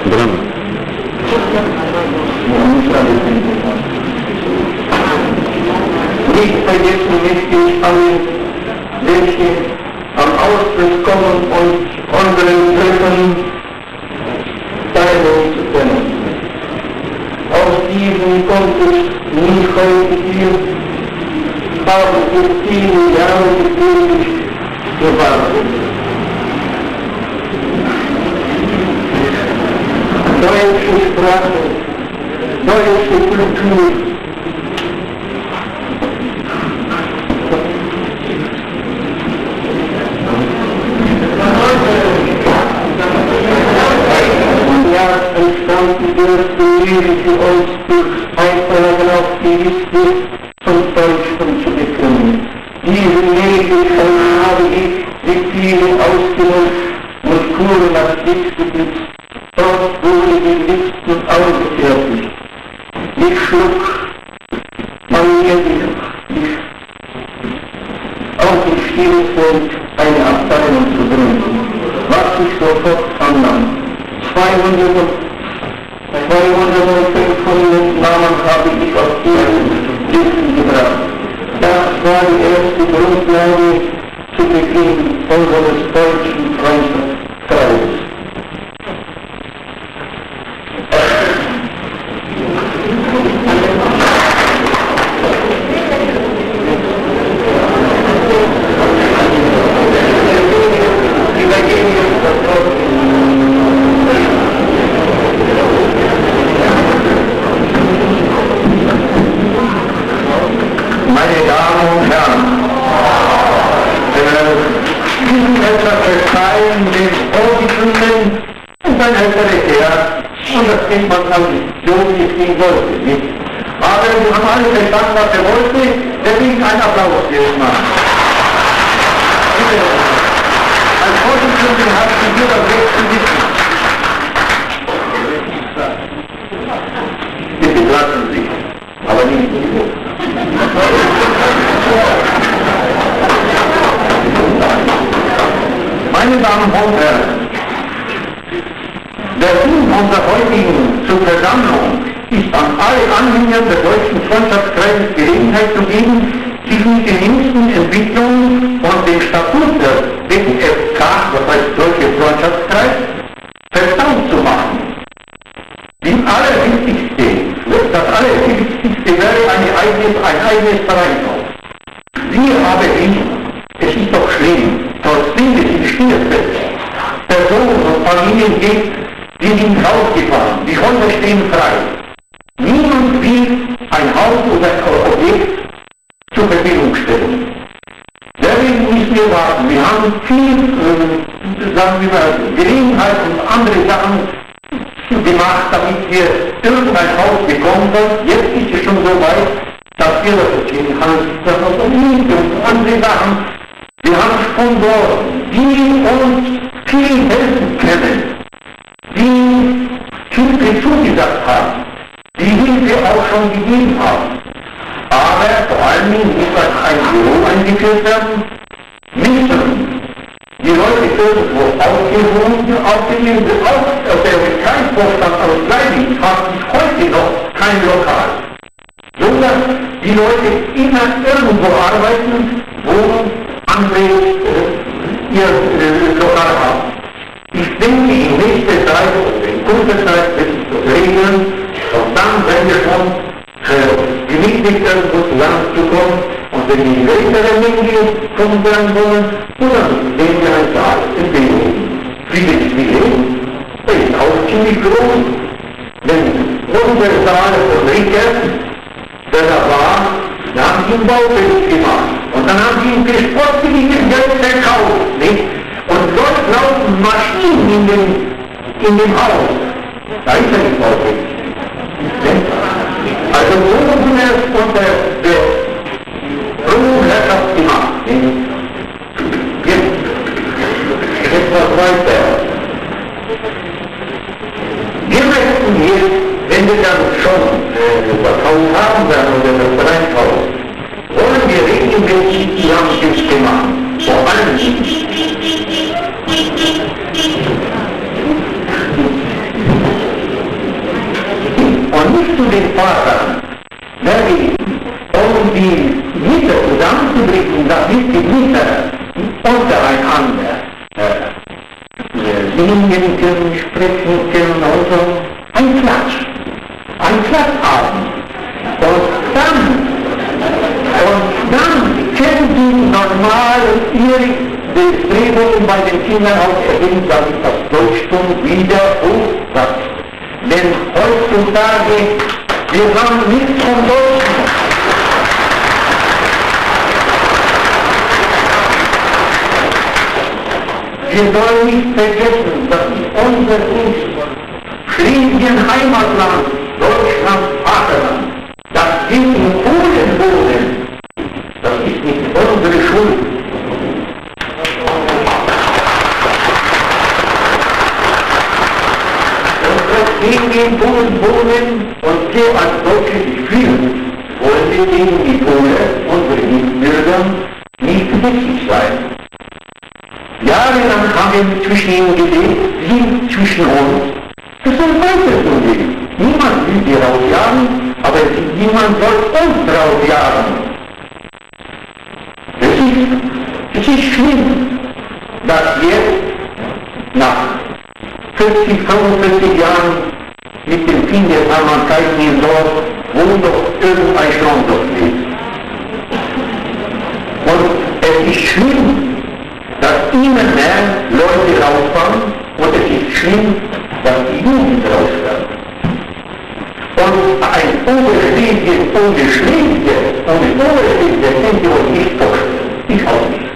Bravo. Nicht vergessen möchte ich alle, welche am Austritt kommen und unseren Treffen teilnehmen zu können. Aus diesem Kontext nicht heute hier, haben wir viele Jahre gepredigt gewartet. Deutsche Sprache, deutsche Kultur, entstanden dürfte für uns durch Eintragen auf die Liste zum Deutschen zu bekommen. Diese Möglichkeit habe ich mit vielen ausgenutzt und Kuren nach Dichtgebiet. Dort wurde die Listen ausgefertigt. Ich schlug an mir nicht auf die Stilfeld eine Abteilung zu gründen, was ich sofort annahm. 200 und 500 Namen habe ich auf die Listen gebracht. Das war die erste Grundlage zu Beginn unseres deutschen Freundschaftskreises. Meine Damen und Herren, diesen etwas verzeihen den Vorsitzenden und sein Sekretär, und das kennt man so, wie es gehen sollte, nicht? Aber wir haben alle verstanden, was er wollte, deswegen ein Applaus jetzt mal. Bitte. Als Vorsitzenden hat sie hier das Recht zu sitzen. Bitte lassen Sie, aber nicht so. Meine Damen und Herren, der Sinn unserer heutigen Versammlung ist an alle Anhänger des deutschen Freundschaftskreises Gelegenheit zu geben, sich mit den jüngsten Entwicklungen und dem Statut des DFK, das heißt Deutsche Freundschaftskreis, vertraut zu machen. Das Allerwichtigste wäre ein eigenes Vereinshaus. Wir haben es ist doch schlimm, trotzdem es in Stierfeld Personen und Familien gibt, die sind rausgefahren, die Häuser stehen frei. Niemand will ein Haus oder ein Objekt zur Verfügung stellen. Deswegen müssen wir warten. Wir haben viel, sagen wir mal, Gelegenheit und andere Sachen gemacht, damit wir irgendein Haus bekommen können. Jetzt ist es schon so weit, dass wir das erzählen haben, dass wir und andere Sachen, wir haben Sponsoren, die uns viel helfen können, die Hilfe zugesagt haben, die Hilfe auch schon gegeben haben. Aber vor allen Dingen muss ein Büro eingeführt werden, müssen die Leute irgendwo aufgegeben, der kein Vorstand aus Leibniz hat heute noch kein Lokal. So dass die Leute immer irgendwo arbeiten, wo andere ihr Lokal haben. Ich denke, in nächster Zeit oder in kurzer Zeit wird sich das regeln und dann werden wir schon gemütlich irgendwo zusammenzukommen. Und wenn die größere Menge kommen werden wollen, dann sehen wir ein Saal in Bewegung. Friedrich Wilhelm, der ist auch ziemlich groß. Wenn unser Saal von Rickert, der da war, da haben sie einen Baufeld gemacht. Und dann haben sie ihn für sportliches Geld verkauft, nicht? Und dort laufen Maschinen in dem Haus. Da ist er nicht Baufeld. Also so muss er es unter der Herrschaft gemacht. Jetzt etwas weiter. Wir möchten jetzt, wenn wir dann schon das Haus haben werden oder das Vereinshaus, wollen wir regelmäßig Zusammenschluss gemacht. Vor allem Vater dagegen, um die Mütter zusammenzubringen, damit die Mütter untereinander singen können, sprechen können und so. Ein Platz haben. Und dann können die normal ihre Bestrebungen bei den Kindern auch erheben, damit das Deutschtum wieder hochwächst. Denn heutzutage, wir haben nichts von Deutschland. Wir sollen nicht vergessen, dass unser friedlichen Heimatland, Deutschland, Vaterland, das wir in Polen wohnen, das ist nicht unsere Schuld. Und trotzdem wir in Polen wohnen und wir als Deutsche sich fühlen, wollen wir gegen die Polen, unsere Mitbürger, nicht wichtig sein. Jahrelang haben wir zwischen ihnen gelebt, sie zwischen uns. Das soll weiter so leben. Niemand will sie rausjagen, aber niemand soll uns rausjagen. Es ist schlimm, dass jetzt nach 40, 45 Jahren mit dem Kindersamkeit in Dorf, wo doch irgendein Schraubdorf ist. Und es ist schlimm, dass immer mehr Leute rausfahren und es ist schlimm, dass die Jugend rausfährt. Und ein Oberschläger ohne Schläger, ohne Oberschläger, können Sie euch nicht vorstellen. Ich auch nicht.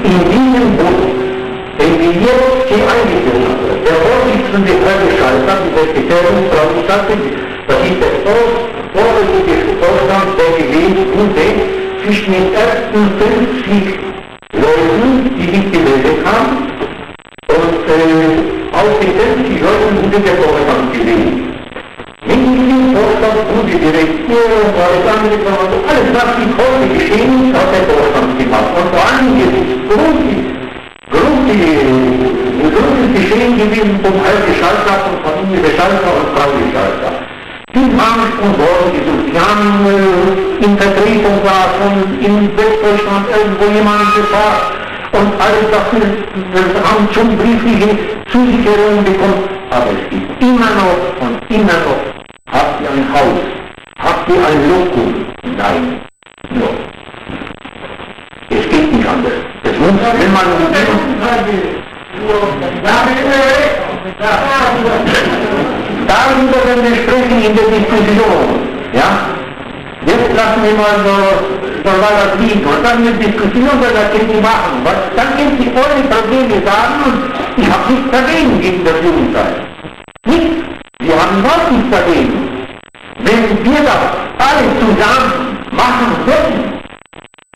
In diesem Buch, wenn wir jetzt hier eingeführt haben, der Vorsitzende Herr Schalter, die Sekretärin, sagte, das ist der vorsitzende Vorstand, der gewählt wurde, zwischen den ersten 50 Leuten, die sich gemeldet haben, und aus den 50 Leuten wurde der Vorstand gewählt. In diesem Vorstand wurde die Regierung, alles andere, alles was sich heute geschehen ist, hat der Vorstand gemacht. Und vor allem großes Geschehen gewesen vom Herrn Schalter, von Familie Schalter und Frau Schalter. Die Marsch und Worte, die sozialen in Vertretung war von in Westdeutschland irgendwo jemand gefragt und alles dafür haben schon briefliche Zusicherungen bekommen. Aber es gibt immer noch und immer noch, habt ihr ein Haus, habt ihr ein Lokum? Nein, no. Es geht nicht anders. Es muss, wenn man darüber werden wir sprechen in der Diskussion. Ja? Jetzt lassen wir mal so was liegen und dann eine Diskussion, das können Sie machen. Dann können Sie eure Probleme sagen und ich habe nichts dagegen gegen das Jugendreich. Nichts. Wir haben überhaupt nichts dagegen. Wenn wir das alle zusammen machen würden,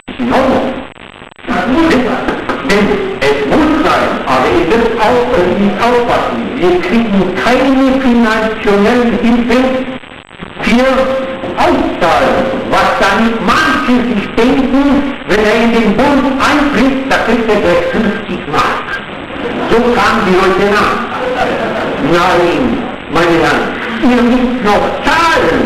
ist in Ordnung. Denn es muss sein, aber ihr müsst auch nicht aufpassen. Wir kriegen keine finanzielle Hilfe für Auszahlen. Was dann manche sich denken, wenn er in den Bund eintritt, da kriegt er gleich 50 Mark. So kamen die Leute an. Nein, meine Herren, ihr müsst noch zahlen.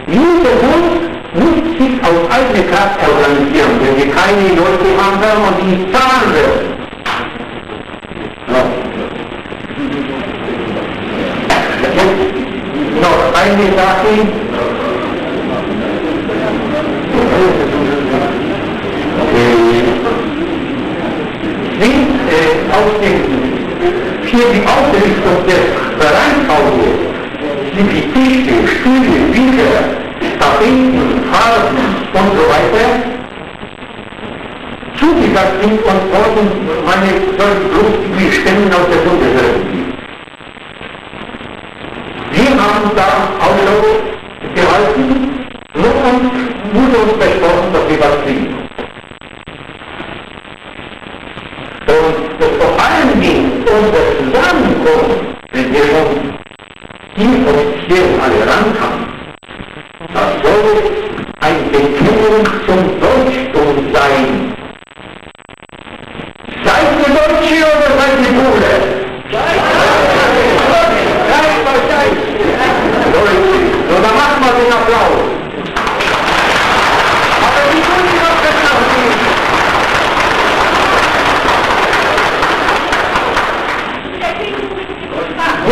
Jeder Bund muss sich aus eigener Kraft organisieren, wenn wir keine Leute haben werden und die zahlen werden. Ja. Jetzt noch eine Sache. Für die Ausrichtung des Vereinshauses sind die Tische, Stühle, Bücher, Tapeten, Farben und so weiter zugesagt sind und worden meine großzügigen Stimmen aus der Bundesrepublik. Wir haben da Ausschau gehalten, wurde uns versprochen, dass wir was kriegen. Und vor allen Dingen unser Zusammenkommen, wenn wir schon hier offiziell alle rankamen, das soll ein Bekehrung zum Deutschtum sein. Seid ihr Deutsche oder seid ihr Pole? Seid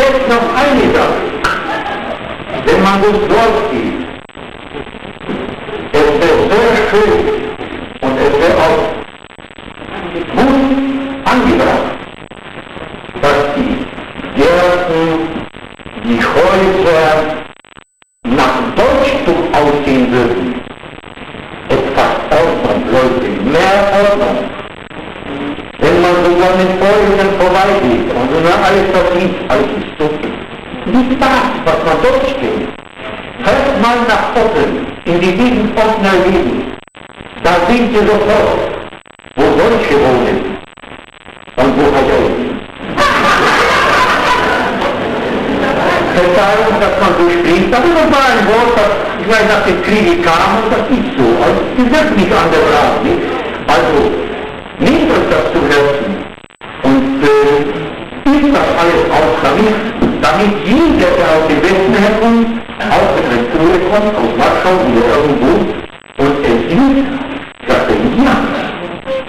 jetzt noch eine Sache. Wenn man so durchgeht, es wäre sehr schön und es wäre auch gut angebracht, dass die Gärten, die Häuser nach Deutschtum aussehen würden. Etwas Ordnung, Leute, mehr Ordnung. Wenn man so an den Häusern vorbeigeht und so alles das sieht, alles ist so. Nicht das, was man dort steht. Hört mal nach Otten, in die Gegend offener Gegend. Da seht ihr sofort, wo Deutsche wohnen und wo Heidel. Verzeihung, dass man so spricht, aber das war ein Wort, das gleich nach dem Kriege kam und das ist so. Also, es wird nicht anders raten. Also, nehmt euch das zu Herzen und ist das alles auch damit jeder, der aus dem Westen herkommt, auch in eine Schule kommt, aus Warschau oder irgendwo, und er sieht, sagt er, ja,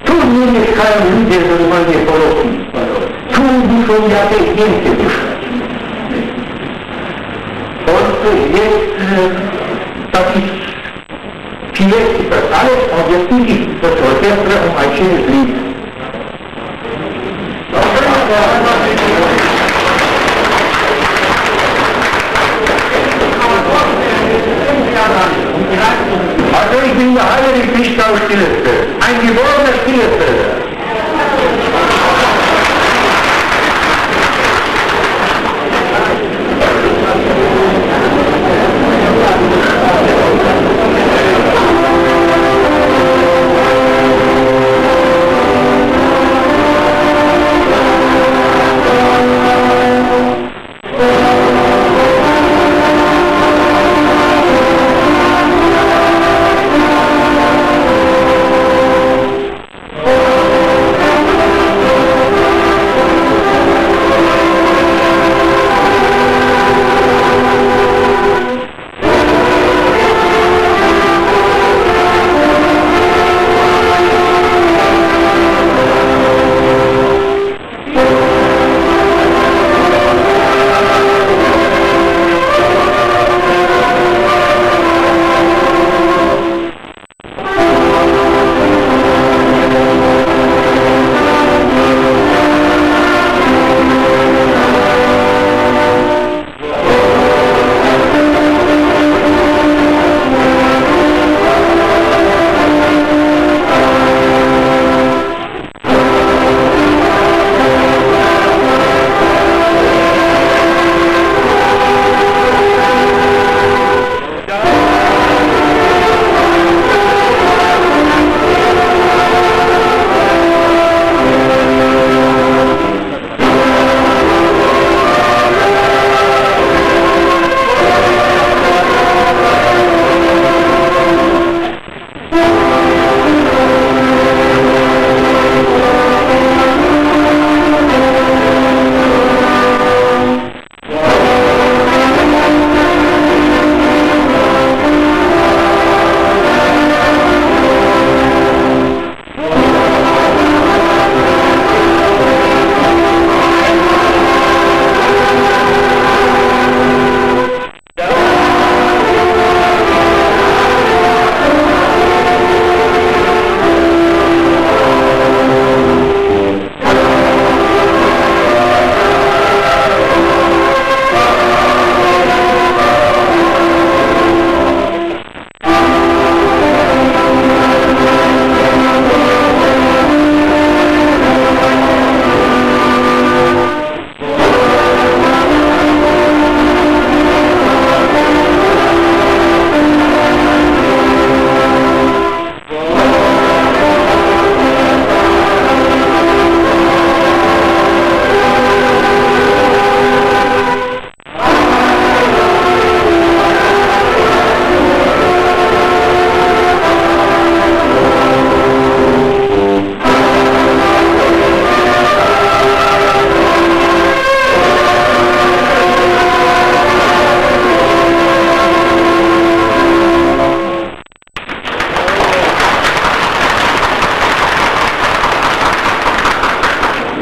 tu mir nicht keine Lüge, sondern man mir verloren. Tu du schon Jahrzehnte beschreiben. Und jetzt, das ist vielleicht das alles, und jetzt bin ich das Orchester um ein schönes Lied. Also ich bin der Heinrich Christoph Stillesfeld, ein geborener Stillesfelder.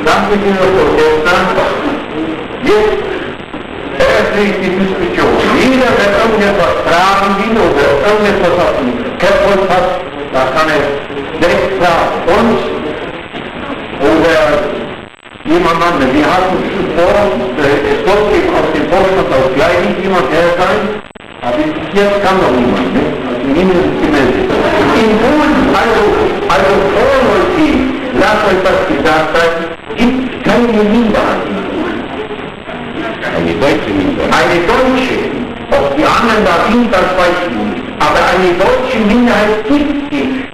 Danke für das Orchester. Jetzt öffentliche Diskussion. Jeder wird irgendetwas fragen will oder irgendetwas auf dem Keppholz hat, da kann er direkt fragen. Uns oder jemand anderen. Wir hatten vor, es sollte aus dem Vorstand aus gleich nicht jemand her sein, aber jetzt kann noch niemand, ne? Also niemand ist gemeldet. In Polen, also vorläufig, lasst euch das gesagt sein, gibt es keine Minderheit in Polen. Eine deutsche Minderheit. Eine deutsche. Ob die anderen da sind, das weiß ich nicht. Aber eine deutsche Minderheit gibt es nicht.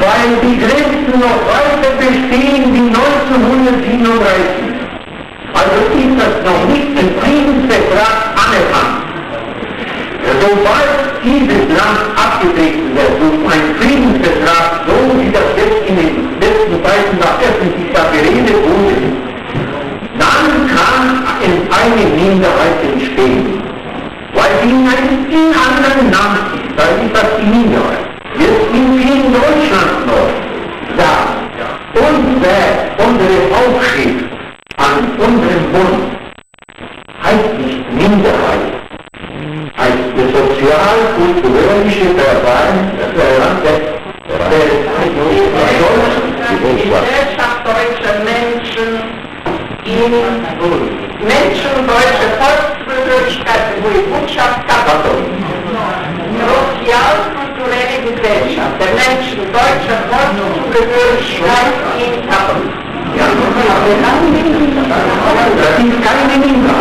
Weil die Grenzen noch weiter bestehen wie 1937. Also ist das noch nicht im Friedensvertrag anerkannt. Sobald dieses Land abgetreten wird durch einen Friedensvertrag, so wie das jetzt in den letzten Zeiten nach öffentlich da geredet wurde, dann kann eine Minderheit entstehen. Weil die in einem anderen Land ist, dann ist das die Minderheit. Jetzt sind wir in Deutschland noch da. Unsere Aufschrift an unserem Bund heißt nicht Minderheit, heißt der sozial-kulturelle Verband der Gesellschaft deutscher Menschen in Menschen deutscher Volksbürgerlichkeit, Wohlfahrtschaft, sozial-kulturelle Gesellschaft der Menschen deutscher Volksbürgerlichkeit in Kappel. Ja, das ist keine Minderheit.